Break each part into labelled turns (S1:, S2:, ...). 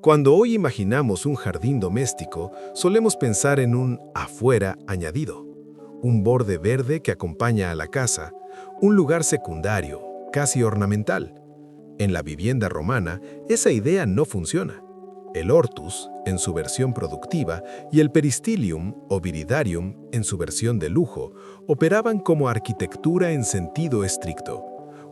S1: Cuando hoy imaginamos un jardín doméstico, solemos pensar en un afuera añadido, un borde verde que acompaña a la casa, un lugar secundario, casi ornamental. En la vivienda romana, esa idea no funciona. El hortus, en su versión productiva, y el peristilium o viridarium, en su versión de lujo, operaban como arquitectura en sentido estricto.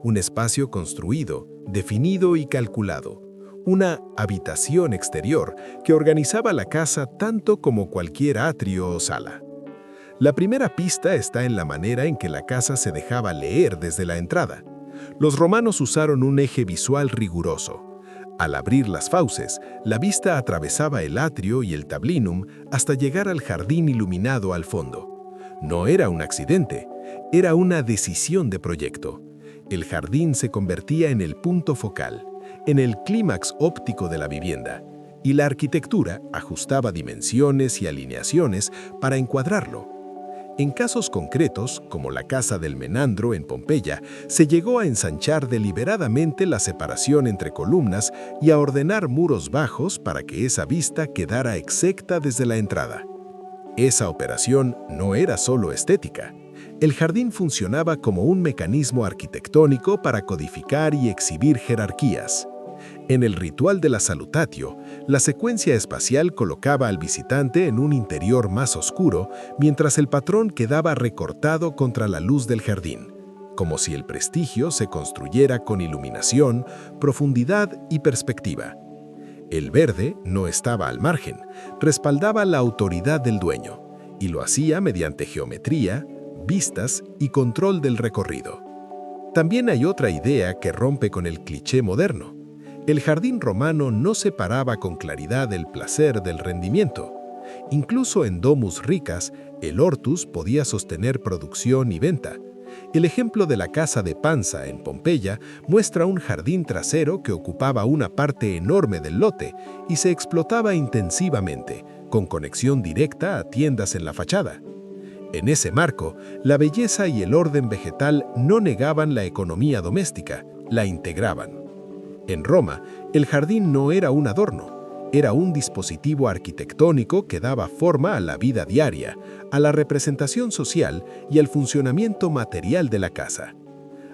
S1: Un espacio construido, definido y calculado. Una habitación exterior que organizaba la casa tanto como cualquier atrio o sala. La primera pista está en la manera en que la casa se dejaba leer desde la entrada. Los romanos usaron un eje visual riguroso. Al abrir las fauces, la vista atravesaba el atrio y el tablinum hasta llegar al jardín iluminado al fondo. No era un accidente, era una decisión de proyecto. El jardín se convertía en el punto focal, en el clímax óptico de la vivienda, y la arquitectura ajustaba dimensiones y alineaciones para encuadrarlo. En casos concretos, como la casa del Menandro en Pompeya, se llegó a ensanchar deliberadamente la separación entre columnas y a ordenar muros bajos para que esa vista quedara execta desde la entrada. Esa operación no era solo estética. El jardín funcionaba como un mecanismo arquitectónico para codificar y exhibir jerarquías. En el ritual de la salutatio, la secuencia espacial colocaba al visitante en un interior más oscuro, mientras el patrón quedaba recortado contra la luz del jardín, como si el prestigio se construyera con iluminación, profundidad y perspectiva. El verde no estaba al margen, respaldaba la autoridad del dueño, y lo hacía mediante geometría, vistas y control del recorrido. También hay otra idea que rompe con el cliché moderno. El jardín romano no separaba con claridad el placer del rendimiento. Incluso en domus ricas, el hortus podía sostener producción y venta. El ejemplo de la casa de Pansa en Pompeya muestra un jardín trasero que ocupaba una parte enorme del lote y se explotaba intensivamente, con conexión directa a tiendas en la fachada. En ese marco, la belleza y el orden vegetal no negaban la economía doméstica, la integraban. En Roma, el jardín no era un adorno, era un dispositivo arquitectónico que daba forma a la vida diaria, a la representación social y al funcionamiento material de la casa.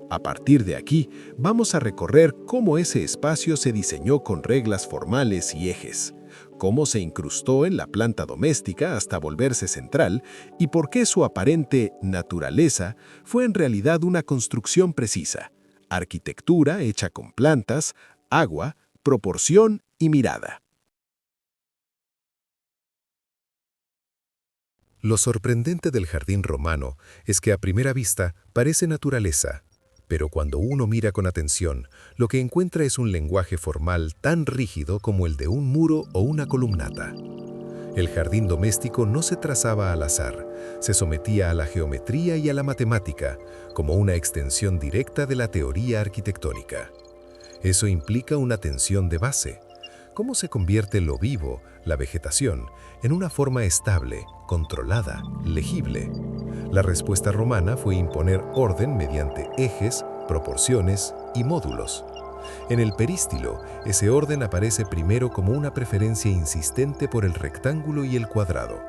S1: A partir de aquí, vamos a recorrer cómo ese espacio se diseñó con reglas formales y ejes, cómo se incrustó en la planta doméstica hasta volverse central y por qué su aparente naturaleza fue en realidad una construcción precisa. Arquitectura hecha con plantas, agua, proporción y mirada.
S2: Lo sorprendente del jardín romano es que a primera vista parece naturaleza, pero cuando uno mira con atención, lo que encuentra es un lenguaje formal tan rígido como el de un muro o una columnata. El jardín doméstico no se trazaba al azar, se sometía a la geometría y a la matemática, como una extensión directa de la teoría arquitectónica. Eso implica una tensión de base. ¿Cómo se convierte lo vivo, la vegetación, en una forma estable, controlada, legible? La respuesta romana fue imponer orden mediante ejes, proporciones y módulos. En el perístilo, ese orden aparece primero como una preferencia insistente por el rectángulo y el cuadrado.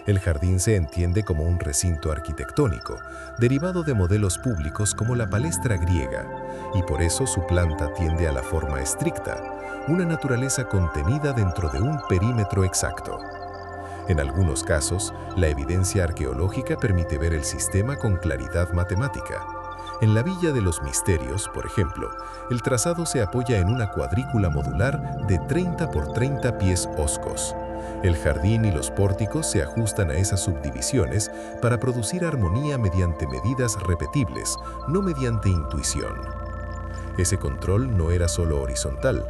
S2: El jardín se entiende como un recinto arquitectónico, derivado de modelos públicos como la palestra griega, y por eso su planta tiende a la forma estricta, una naturaleza contenida dentro de un perímetro exacto. En algunos casos, la evidencia arqueológica permite ver el sistema con claridad matemática. En la Villa de los Misterios, por ejemplo, el trazado se apoya en una cuadrícula modular de 30 por 30 pies hoscos. El jardín y los pórticos se ajustan a esas subdivisiones para producir armonía mediante medidas repetibles, no mediante intuición. Ese control no era solo horizontal.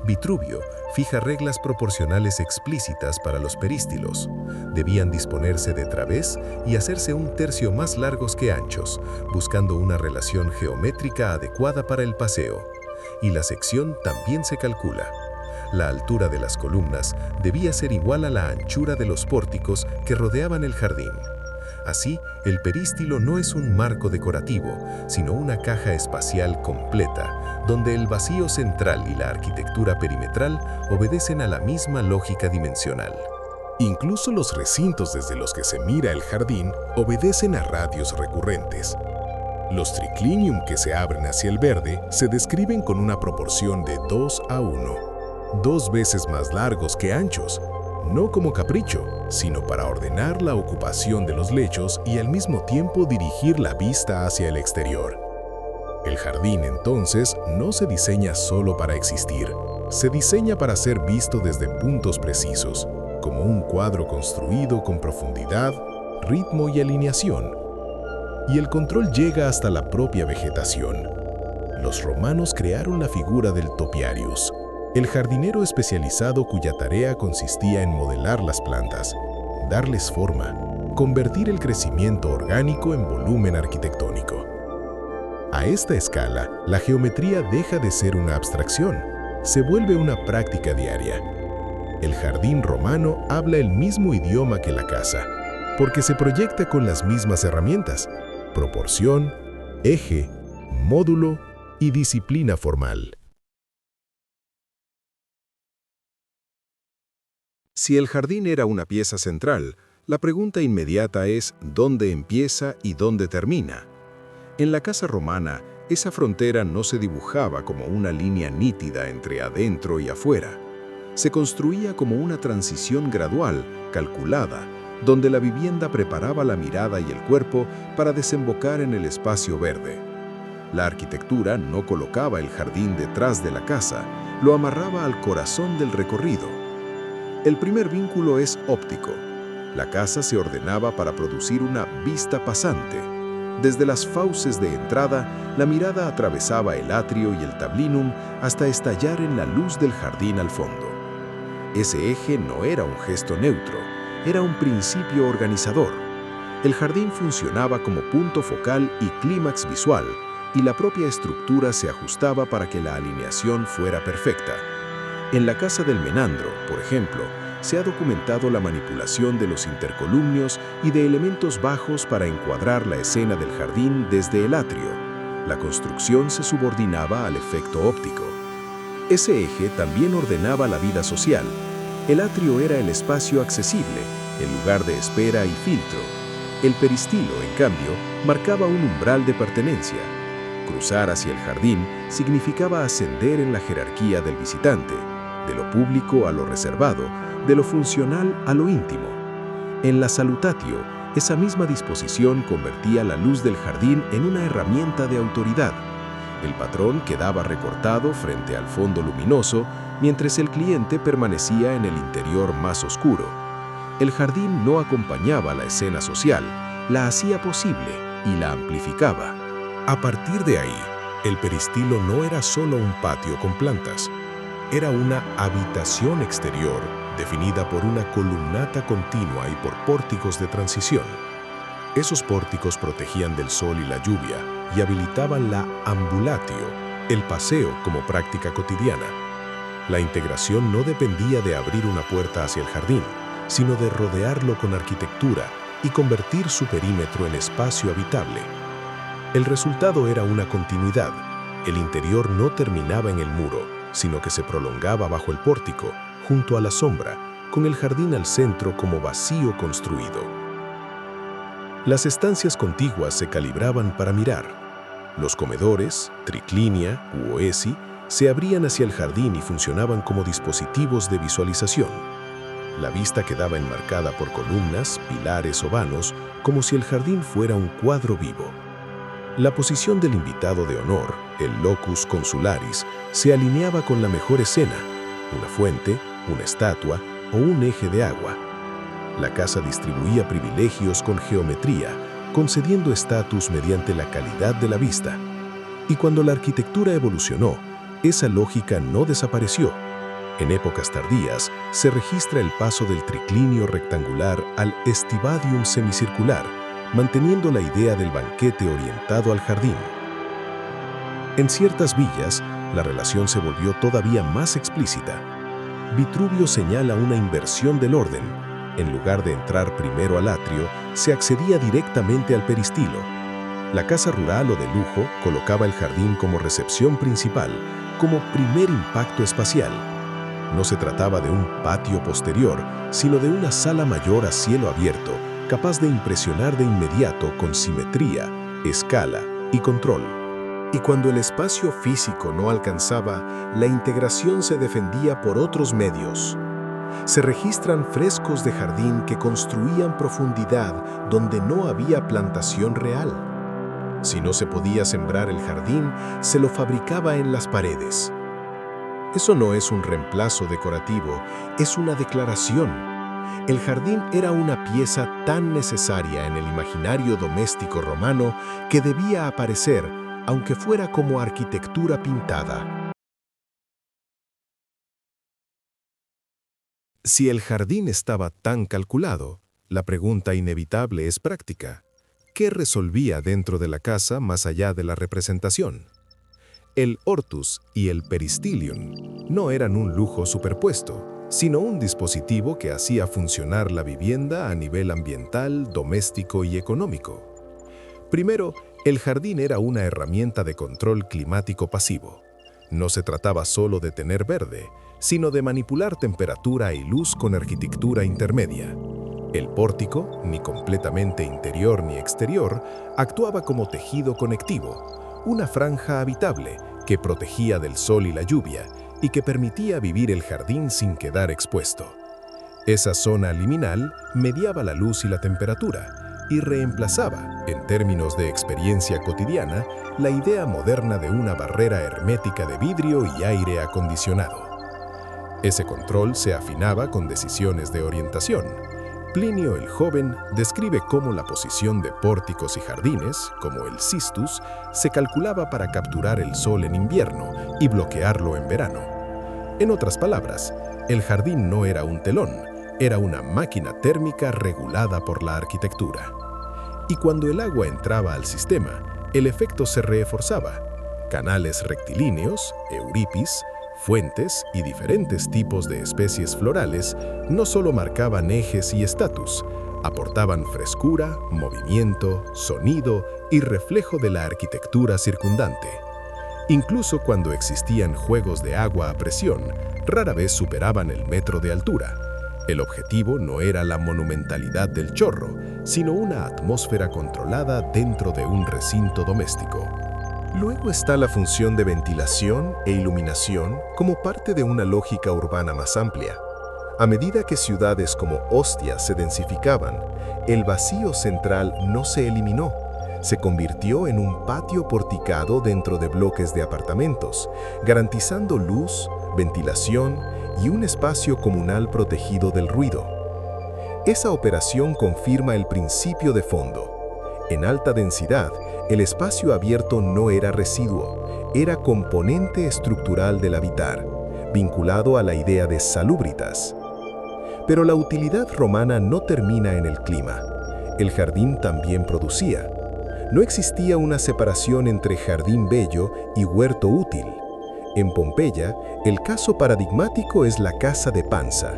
S2: Vitruvio fija reglas proporcionales explícitas para los perístilos. Debían disponerse de través y hacerse un tercio más largos que anchos, buscando una relación geométrica adecuada para el paseo. Y la sección también se calcula. La altura de las columnas debía ser igual a la anchura de los pórticos que rodeaban el jardín. Así, el perístilo no es un marco decorativo, sino una caja espacial completa, donde el vacío central y la arquitectura perimetral obedecen a la misma lógica dimensional.
S1: Incluso los recintos desde los que se mira el jardín obedecen a radios recurrentes. Los triclinium que se abren hacia el verde se describen con una proporción de 2:1, 2 veces más largos que anchos, no como capricho, sino para ordenar la ocupación de los lechos y al mismo tiempo dirigir la vista hacia el exterior. El jardín, entonces, no se diseña solo para existir, se diseña para ser visto desde puntos precisos, como un cuadro construido con profundidad, ritmo y alineación. Y el control llega hasta la propia vegetación. Los romanos crearon la figura del topiarius, el jardinero especializado cuya tarea consistía en modelar las plantas, darles forma, convertir el crecimiento orgánico en volumen arquitectónico. A esta escala, la geometría deja de ser una abstracción, se vuelve una práctica diaria. El jardín romano habla el mismo idioma que la casa, porque se proyecta con las mismas herramientas: proporción, eje, módulo y disciplina formal. Si el jardín era una pieza central, la pregunta inmediata es ¿dónde empieza y dónde termina? En la casa romana, esa frontera no se dibujaba como una línea nítida entre adentro y afuera. Se construía como una transición gradual, calculada, donde la vivienda preparaba la mirada y el cuerpo para desembocar en el espacio verde. La arquitectura no colocaba el jardín detrás de la casa, lo amarraba al corazón del recorrido. El primer vínculo es óptico. La casa se ordenaba para producir una vista pasante. Desde las fauces de entrada, la mirada atravesaba el atrio y el tablinum hasta estallar en la luz del jardín al fondo. Ese eje no era un gesto neutro, era un principio organizador. El jardín funcionaba como punto focal y clímax visual, y la propia estructura se ajustaba para que la alineación fuera perfecta. En la casa del Menandro, por ejemplo, se ha documentado la manipulación de los intercolumnios y de elementos bajos para encuadrar la escena del jardín desde el atrio. La construcción se subordinaba al efecto óptico. Ese eje también ordenaba la vida social. El atrio era el espacio accesible, el lugar de espera y filtro. El peristilo, en cambio, marcaba un umbral de pertenencia. Cruzar hacia el jardín significaba ascender en la jerarquía del visitante, de lo público a lo reservado, de lo funcional a lo íntimo. En la salutatio, esa misma disposición convertía la luz del jardín en una herramienta de autoridad. El patrón quedaba recortado frente al fondo luminoso, mientras el cliente permanecía en el interior más oscuro. El jardín no acompañaba la escena social, la hacía posible y la amplificaba. A partir de ahí, el peristilo no era solo un patio con plantas, era una habitación exterior definida por una columnata continua y por pórticos de transición. Esos pórticos protegían del sol y la lluvia y habilitaban la ambulatio, el paseo como práctica cotidiana. La integración no dependía de abrir una puerta hacia el jardín, sino de rodearlo con arquitectura y convertir su perímetro en espacio habitable. El resultado era una continuidad. El interior no terminaba en el muro, sino que se prolongaba bajo el pórtico, junto a la sombra, con el jardín al centro como vacío construido. Las estancias contiguas se calibraban para mirar. Los comedores, triclinia u oesi, se abrían hacia el jardín y funcionaban como dispositivos de visualización. La vista quedaba enmarcada por columnas, pilares o vanos, como si el jardín fuera un cuadro vivo. La posición del invitado de honor, el locus consularis, se alineaba con la mejor escena, una fuente, una estatua o un eje de agua. La casa distribuía privilegios con geometría, concediendo estatus mediante la calidad de la vista. Y cuando la arquitectura evolucionó, esa lógica no desapareció. En épocas tardías, se registra el paso del triclinio rectangular al stivadium semicircular, manteniendo la idea del banquete orientado al jardín. En ciertas villas, la relación se volvió todavía más explícita. Vitruvio señala una inversión del orden. En lugar de entrar primero al atrio, se accedía directamente al peristilo. La casa rural o de lujo colocaba el jardín como recepción principal, como primer impacto espacial. No se trataba de un patio posterior, sino de una sala mayor a cielo abierto, capaz de impresionar de inmediato con simetría, escala y control. Y cuando el espacio físico no alcanzaba, la integración se defendía por otros medios. Se registran frescos de jardín que construían profundidad donde no había plantación real. Si no se podía sembrar el jardín, se lo fabricaba en las paredes. Eso no es un reemplazo decorativo, es una declaración. El jardín era una pieza tan necesaria en el imaginario doméstico romano que debía aparecer, aunque fuera como arquitectura pintada. Si el jardín estaba tan calculado, la pregunta inevitable es práctica. ¿Qué resolvía dentro de la casa más allá de la representación? El hortus y el peristilium no eran un lujo superpuesto, sino un dispositivo que hacía funcionar la vivienda a nivel ambiental, doméstico y económico. Primero, el jardín era una herramienta de control climático pasivo. No se trataba solo de tener verde, sino de manipular temperatura y luz con arquitectura intermedia. El pórtico, ni completamente interior ni exterior, actuaba como tejido conectivo, una franja habitable que protegía del sol y la lluvia y que permitía vivir el jardín sin quedar expuesto. Esa zona liminal mediaba la luz y la temperatura y reemplazaba, en términos de experiencia cotidiana, la idea moderna de una barrera hermética de vidrio y aire acondicionado. Ese control se afinaba con decisiones de orientación. Plinio el Joven describe cómo la posición de pórticos y jardines, como el cistus, se calculaba para capturar el sol en invierno y bloquearlo en verano. En otras palabras, el jardín no era un telón, era una máquina térmica regulada por la arquitectura. Y cuando el agua entraba al sistema, el efecto se reforzaba. Canales rectilíneos, euripis, fuentes y diferentes tipos de especies florales no solo marcaban ejes y estatus, aportaban frescura, movimiento, sonido y reflejo de la arquitectura circundante. Incluso cuando existían juegos de agua a presión, rara vez superaban el metro de altura. El objetivo no era la monumentalidad del chorro, sino una atmósfera controlada dentro de un recinto doméstico. Luego está la función de ventilación e iluminación como parte de una lógica urbana más amplia. A medida que ciudades como Ostia se densificaban, el vacío central no se eliminó, se convirtió en un patio porticado dentro de bloques de apartamentos, garantizando luz, ventilación y un espacio comunal protegido del ruido. Esa operación confirma el principio de fondo. En alta densidad, el espacio abierto no era residuo, era componente estructural del habitar, vinculado a la idea de salubritas. Pero la utilidad romana no termina en el clima. El jardín también producía. No existía una separación entre jardín bello y huerto útil. En Pompeya, el caso paradigmático es la casa de Pansa,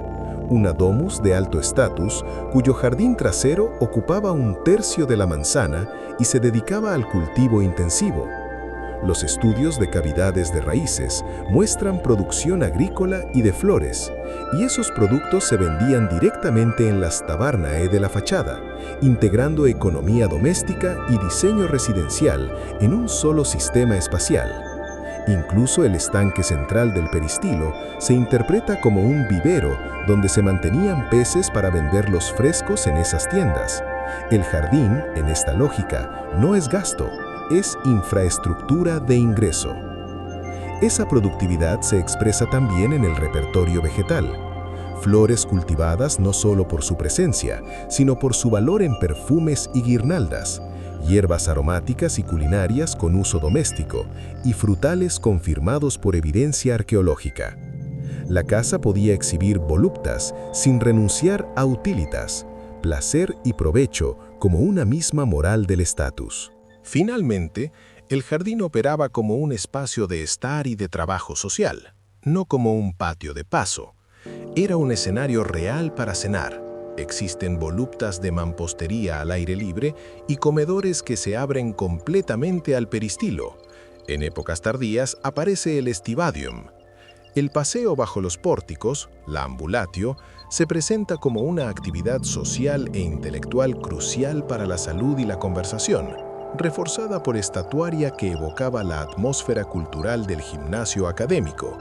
S1: una domus de alto estatus cuyo jardín trasero ocupaba un tercio de la manzana y se dedicaba al cultivo intensivo. Los estudios de cavidades de raíces muestran producción agrícola y de flores, y esos productos se vendían directamente en las tabarnae de la fachada, integrando economía doméstica y diseño residencial en un solo sistema espacial. Incluso el estanque central del peristilo se interpreta como un vivero donde se mantenían peces para venderlos frescos en esas tiendas. El jardín, en esta lógica, no es gasto, es infraestructura de ingreso. Esa productividad se expresa también en el repertorio vegetal. Flores cultivadas no solo por su presencia, sino por su valor en perfumes y guirnaldas, hierbas aromáticas y culinarias con uso doméstico, y frutales confirmados por evidencia arqueológica. La casa podía exhibir voluptas sin renunciar a utilitas, placer y provecho como una misma moral del estatus. Finalmente, el jardín operaba como un espacio de estar y de trabajo social, no como un patio de paso. Era un escenario real para cenar, Existen voluptas de mampostería al aire libre y comedores que se abren completamente al peristilo. En épocas tardías aparece el stivadium. El paseo bajo los pórticos, la ambulatio, se presenta como una actividad social e intelectual crucial para la salud y la conversación, reforzada por estatuaria que evocaba la atmósfera cultural del gimnasio académico.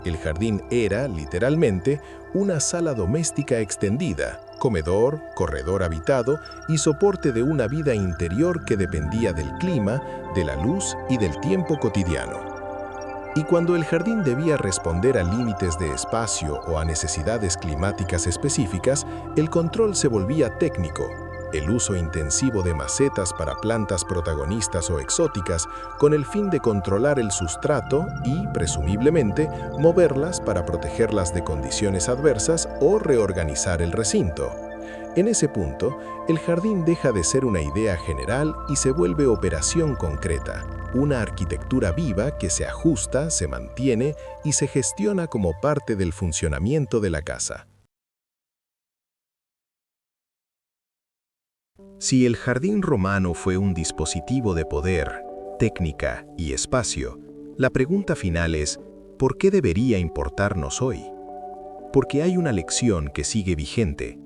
S1: El jardín era, literalmente, una sala doméstica extendida, comedor, corredor habitado y soporte de una vida interior que dependía del clima, de la luz y del tiempo cotidiano. Y cuando el jardín debía responder a límites de espacio o a necesidades climáticas específicas, el control se volvía técnico. El uso intensivo de macetas para plantas protagonistas o exóticas con el fin de controlar el sustrato y, presumiblemente, moverlas para protegerlas de condiciones adversas o reorganizar el recinto. En ese punto, el jardín deja de ser una idea general y se vuelve operación concreta, una arquitectura viva que se ajusta, se mantiene y se gestiona como parte del funcionamiento de la casa. Si el jardín romano fue un dispositivo de poder, técnica y espacio, la pregunta final es, ¿por qué debería importarnos hoy? Porque hay una lección que sigue vigente.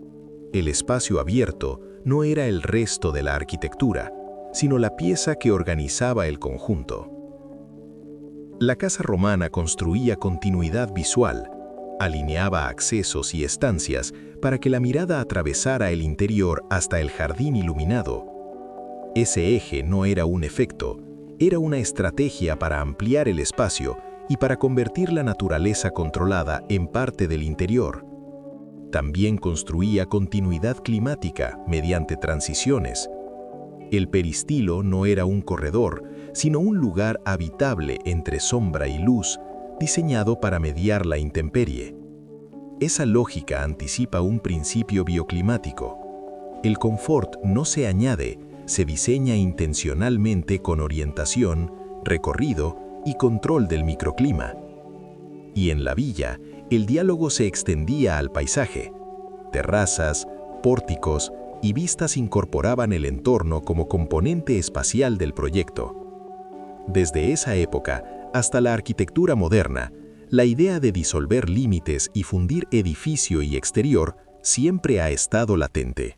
S1: El espacio abierto no era el resto de la arquitectura, sino la pieza que organizaba el conjunto. La casa romana construía continuidad visual, alineaba accesos y estancias para que la mirada atravesara el interior hasta el jardín iluminado. Ese eje no era un efecto, era una estrategia para ampliar el espacio y para convertir la naturaleza controlada en parte del interior. También construía continuidad climática mediante transiciones. El peristilo no era un corredor, sino un lugar habitable entre sombra y luz, diseñado para mediar la intemperie. Esa lógica anticipa un principio bioclimático. El confort no se añade, se diseña intencionalmente con orientación, recorrido y control del microclima. Y en la villa, el diálogo se extendía al paisaje. Terrazas, pórticos y vistas incorporaban el entorno como componente espacial del proyecto. Desde esa época hasta la arquitectura moderna, la idea de disolver límites y fundir edificio y exterior siempre ha estado latente.